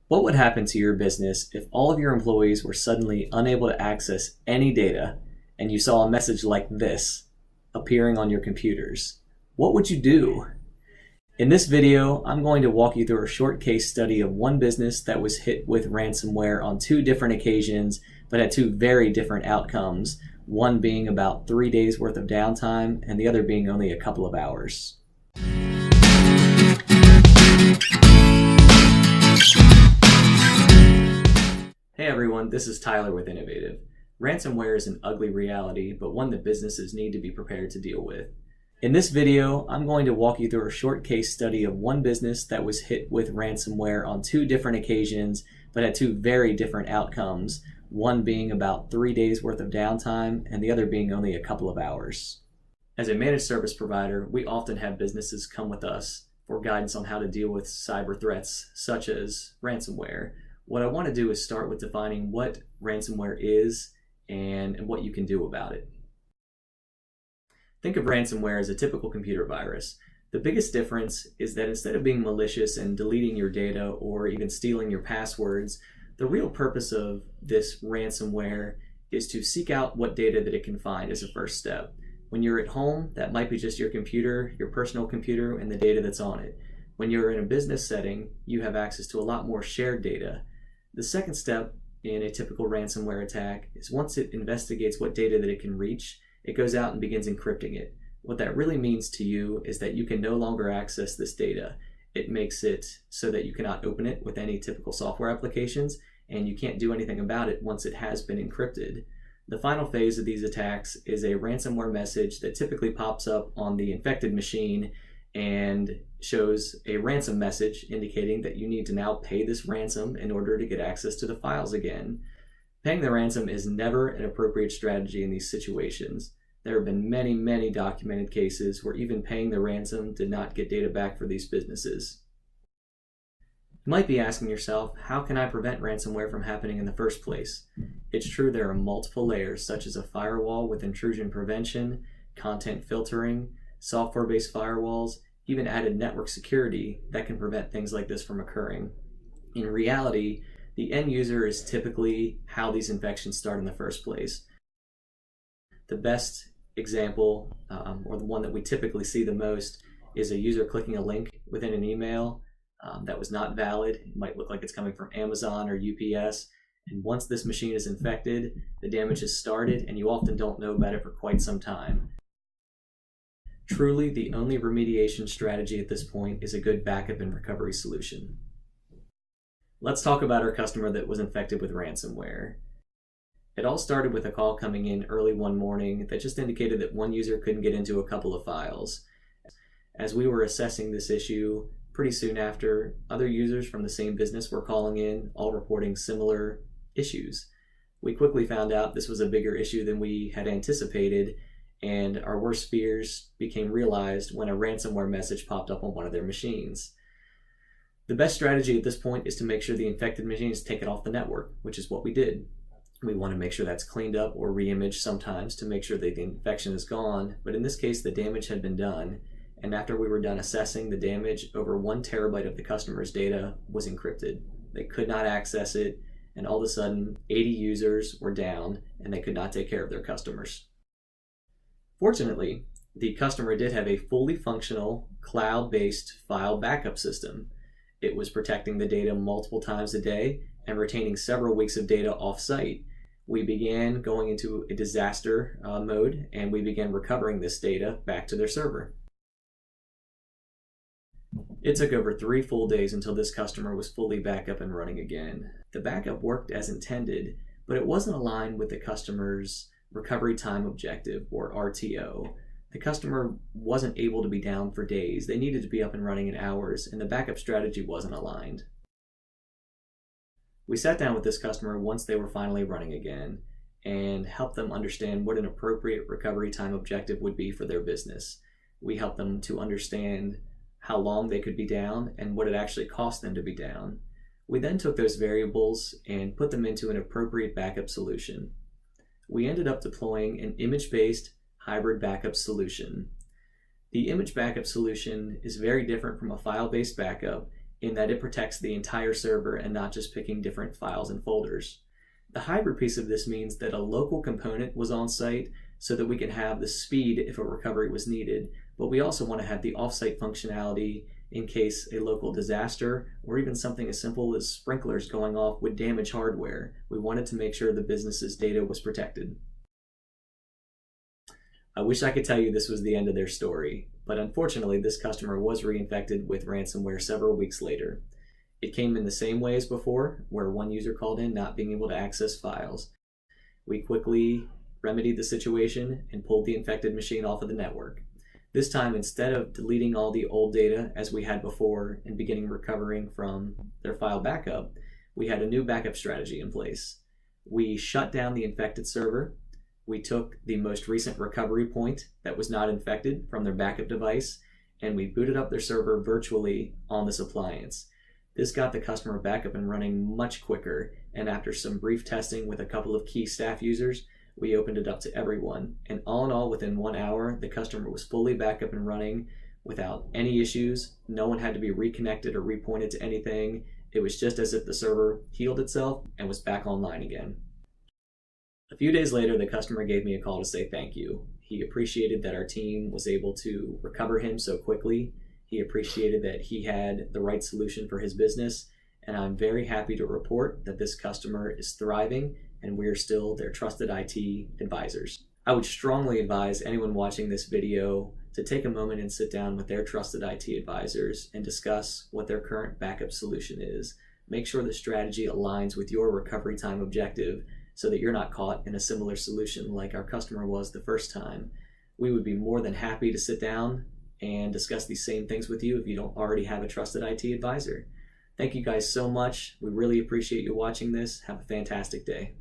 What would happen to your business if all of your employees were suddenly unable to access any data and you saw a message like this appearing on your computers? What would you do? In this video, I'm going to walk you through a short case study of one business that was hit with ransomware on two different occasions, but had two very different outcomes, one being about 3 days worth of downtime and the other being only a couple of hours. Hey everyone, this is Tyler with Innovative. Ransomware is an ugly reality, but one that businesses need to be prepared to deal with. In this video, I'm going to walk you through a short case study of one business that was hit with ransomware on two different occasions, but had two very different outcomes, one being about 3 days worth of downtime and the other being only a couple of hours. As a managed service provider, we often have businesses come with us for guidance on how to deal with cyber threats such as ransomware. What I want to do is start with defining what ransomware is and what you can do about it. Think of ransomware as a typical computer virus. The biggest difference is that instead of being malicious and deleting your data or even stealing your passwords, the real purpose of this ransomware is to seek out what data that it can find as a first step. When you're at home, that might be just your computer, your personal computer, and the data that's on it. When you're in a business setting, you have access to a lot more shared data. The second step in a typical ransomware attack is once it investigates what data that it can reach, it goes out and begins encrypting it. What that really means to you is that you can no longer access this data. It makes it so that you cannot open it with any typical software applications, and you can't do anything about it once it has been encrypted. The final phase of these attacks is a ransomware message that typically pops up on the infected machine and shows a ransom message indicating that you need to now pay this ransom in order to get access to the files again. Paying the ransom is never an appropriate strategy in these situations. There have been many documented cases where even paying the ransom did not get data back for these businesses. You might be asking yourself, how can I prevent ransomware from happening in the first place? It's true there are multiple layers such as a firewall with intrusion prevention, content filtering, software-based firewalls, even added network security that can prevent things like this from occurring. In reality, the end user is typically how these infections start in the first place. The best example, or the one that we typically see the most, is a user clicking a link within an email that was not valid. It might look like it's coming from Amazon or UPS. And once this machine is infected, the damage has started, and you often don't know about it for quite some time. Truly, the only remediation strategy at this point is a good backup and recovery solution. Let's talk about our customer that was infected with ransomware. It all started with a call coming in early one morning that just indicated that one user couldn't get into a couple of files. As we were assessing this issue, pretty soon after, other users from the same business were calling in, all reporting similar issues. We quickly found out this was a bigger issue than we had anticipated, and our worst fears became realized when a ransomware message popped up on one of their machines. The best strategy at this point is to make sure the infected machine is taken off the network, which is what we did. We want to make sure that's cleaned up or re-imaged sometimes to make sure that the infection is gone, but in this case the damage had been done, and after we were done assessing the damage, over 1 terabyte of the customer's data was encrypted. They could not access it, and all of a sudden 80 users were down and they could not take care of their customers. Fortunately, the customer did have a fully functional, cloud-based file backup system. It was protecting the data multiple times a day and retaining several weeks of data off-site. We began going into a disaster mode, and we began recovering this data back to their server. It took over 3 full days until this customer was fully back up and running again. The backup worked as intended, but it wasn't aligned with the customer's recovery time objective, or RTO. The customer wasn't able to be down for days. They needed to be up and running in hours, and the backup strategy wasn't aligned. We sat down with this customer once they were finally running again and helped them understand what an appropriate recovery time objective would be for their business. We helped them to understand how long they could be down and what it actually cost them to be down. We then took those variables and put them into an appropriate backup solution. We ended up deploying an image-based hybrid backup solution. The image backup solution is very different from a file-based backup in that it protects the entire server and not just picking different files and folders. The hybrid piece of this means that a local component was on site so that we can have the speed if a recovery was needed, but we also want to have the offsite functionality in case a local disaster or even something as simple as sprinklers going off would damage hardware. We wanted to make sure the business's data was protected. I wish I could tell you this was the end of their story, but unfortunately this customer was reinfected with ransomware several weeks later. It came in the same way as before, where one user called in not being able to access files. We quickly remedied the situation and pulled the infected machine off of the network. This time, instead of deleting all the old data as we had before and beginning recovering from their file backup, we had a new backup strategy in place. We shut down the infected server. We took the most recent recovery point that was not infected from their backup device, and we booted up their server virtually on this appliance. This got the customer back up and running much quicker, and after some brief testing with a couple of key staff users, we opened it up to everyone. And all in all, within 1 hour, the customer was fully back up and running without any issues. No one had to be reconnected or repointed to anything. It was just as if the server healed itself and was back online again. A few days later, the customer gave me a call to say thank you. He appreciated that our team was able to recover him so quickly. He appreciated that he had the right solution for his business, and I'm very happy to report that this customer is thriving and we are still their trusted IT advisors. I would strongly advise anyone watching this video to take a moment and sit down with their trusted IT advisors and discuss what their current backup solution is. Make sure the strategy aligns with your recovery time objective so that you're not caught in a similar solution like our customer was the first time. We would be more than happy to sit down and discuss these same things with you if you don't already have a trusted IT advisor. Thank you guys so much. We really appreciate you watching this. Have a fantastic day.